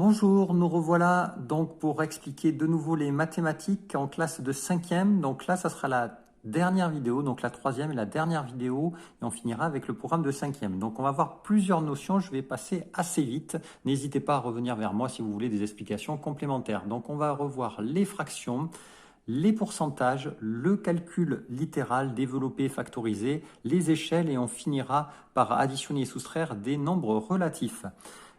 Bonjour, nous revoilà donc pour expliquer de nouveau les mathématiques en classe de 5e. Donc là, ça sera la dernière vidéo, donc la troisième et la dernière vidéo, et on finira avec le programme de 5e. Donc on va voir plusieurs notions, je vais passer assez vite. N'hésitez pas à revenir vers moi si vous voulez des explications complémentaires. Donc on va revoir les fractions, les pourcentages, le calcul littéral, développé, factorisé, les échelles et on finira par additionner et soustraire des nombres relatifs.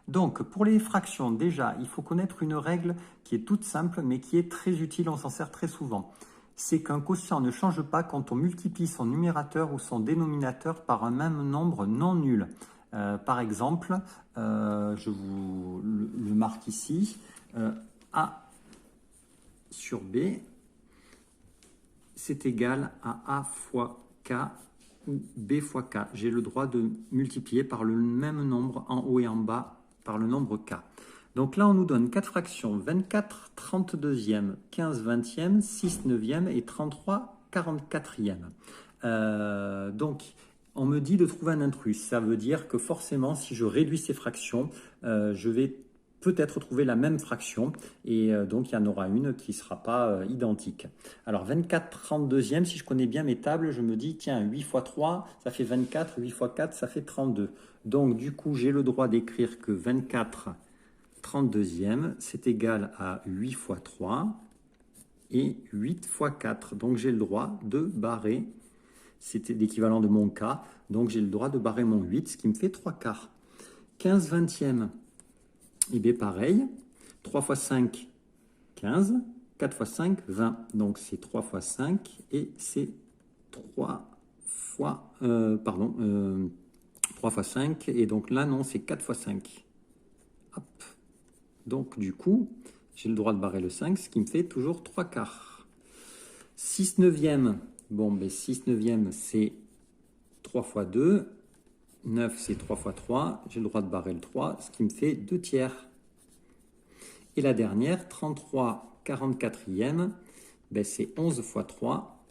Donc, pour les fractions, déjà, il faut connaître une règle qui est toute simple, mais qui est très utile, on s'en sert très souvent. C'est qu'un quotient ne change pas quand on multiplie son numérateur ou son dénominateur par un même nombre non nul. Par exemple, je vous le marque ici, A sur B, c'est égal à A fois K ou B fois K. J'ai le droit de multiplier par le même nombre en haut et en bas par le nombre K. Donc là, on nous donne 4 fractions, 24 32e, 15 20e, 6 9e et 33 44e. Donc, on me dit de trouver un intrus. Ça veut dire que forcément, si je réduis ces fractions, je vais peut-être trouver la même fraction et donc il y en aura une qui ne sera pas identique. Alors 24 32e, si je connais bien mes tables, je me dis tiens 8 fois 3 ça fait 24, 8 fois 4 ça fait 32. Donc du coup j'ai le droit d'écrire que 24 32e c'est égal à 8 fois 3 et 8 fois 4. Donc j'ai le droit de barrer, c'était l'équivalent de mon K, donc j'ai le droit de barrer mon 8, ce qui me fait 3 quarts. 15 20e, et bien pareil, 3 fois 5, 15, 4 fois 5, 20. Donc c'est 3 fois 5 et c'est 3 fois, 3 fois 5. Et donc là, non, c'est 4 fois 5. Hop. Donc du coup, j'ai le droit de barrer le 5, ce qui me fait toujours 3 quarts. 6 neuvième, bon, ben 6 neuvième, c'est 3 fois 2. 9, c'est 3 fois 3. J'ai le droit de barrer le 3, ce qui me fait 2 tiers. Et la dernière, 33 44e, ben c'est 11 fois 3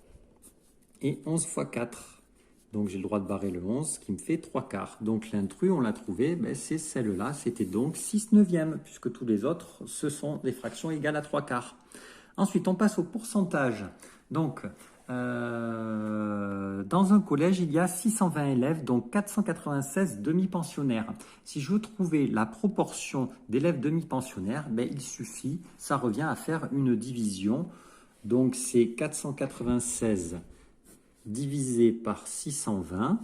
et 11 fois 4. Donc j'ai le droit de barrer le 11, ce qui me fait 3 quarts. Donc l'intrus, on l'a trouvé, ben c'est celle-là. C'était donc 6 neuvième, puisque tous les autres, ce sont des fractions égales à 3 quarts. Ensuite, on passe au pourcentage. Donc, dans un collège, il y a 620 élèves, donc 496 demi-pensionnaires. Si je veux trouver la proportion d'élèves demi-pensionnaires, ben, il suffit, ça revient à faire une division. Donc, c'est 496 divisé par 620.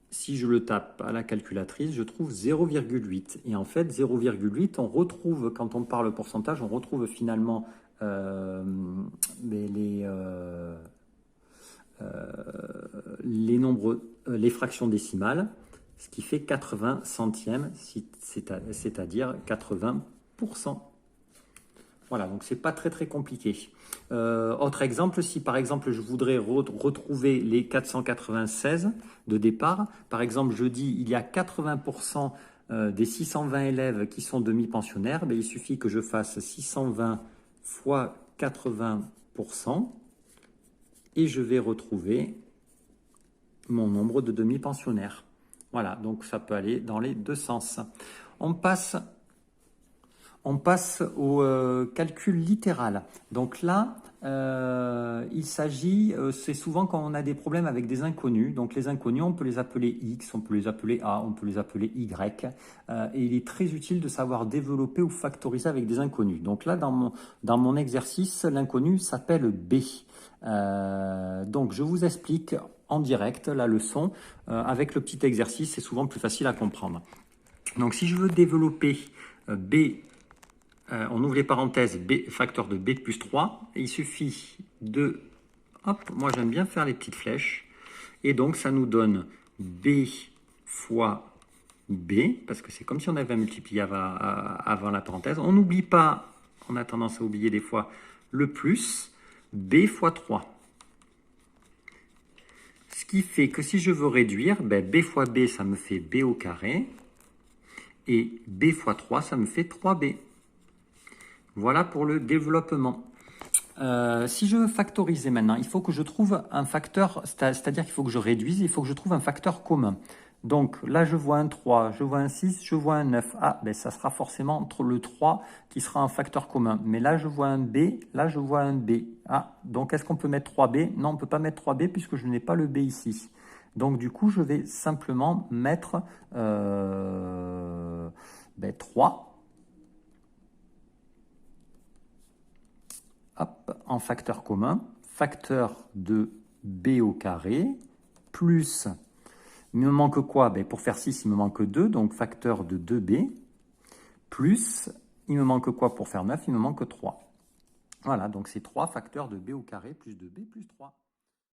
Si je le tape à la calculatrice, je trouve 0,8. Et en fait, 0,8, on retrouve, quand on parle pourcentage, on retrouve finalement les nombres, les fractions décimales, ce qui fait 80 centièmes, c'est-à-dire 80%. Voilà, donc c'est pas très compliqué. Autre exemple, si par exemple je voudrais retrouver les 496 de départ, par exemple je dis il y a 80% des 620 élèves qui sont demi-pensionnaires, il suffit que je fasse 620 fois 80% et je vais retrouver mon nombre de demi-pensionnaires. Voilà, donc ça peut aller dans les deux sens. On passe au calcul littéral. Donc là, il s'agit, c'est souvent quand on a des problèmes avec des inconnus. Donc les inconnus, on peut les appeler X, on peut les appeler A, on peut les appeler Y. Et il est très utile de savoir développer ou factoriser avec des inconnus. Donc là, dans mon exercice, l'inconnu s'appelle B. Donc je vous explique en direct la leçon avec le petit exercice, c'est souvent plus facile à comprendre. Donc si je veux développer B, on ouvre les parenthèses, B, facteur de B plus 3, et il suffit de, hop, moi j'aime bien faire les petites flèches, et donc ça nous donne B fois B, parce que c'est comme si on avait multiplié avant la parenthèse. On n'oublie pas, on a tendance à oublier des fois, le plus, B fois 3. Ce qui fait que si je veux réduire, ben B fois B, ça me fait B au carré, et B fois 3, ça me fait 3B. Voilà pour le développement. Si je veux factoriser maintenant, il faut que je trouve un facteur, c'est-à-dire qu'il faut que je réduise, il faut que je trouve un facteur commun. Donc là, je vois un 3, je vois un 6, je vois un 9. Ah, ben ça sera forcément entre le 3 qui sera un facteur commun. Mais là, je vois un B, là, je vois un B. Ah, donc est-ce qu'on peut mettre 3B? Non, on ne peut pas mettre 3B puisque je n'ai pas le B ici. Donc du coup, je vais simplement mettre 3 hop, en facteur commun. Facteur de B au carré plus... Il me manque quoi? Ben, pour faire 6, il me manque 2, donc facteur de 2b, plus, il me manque quoi pour faire 9? Il me manque 3. Voilà, donc c'est 3 facteurs de b au carré plus 2b plus 3.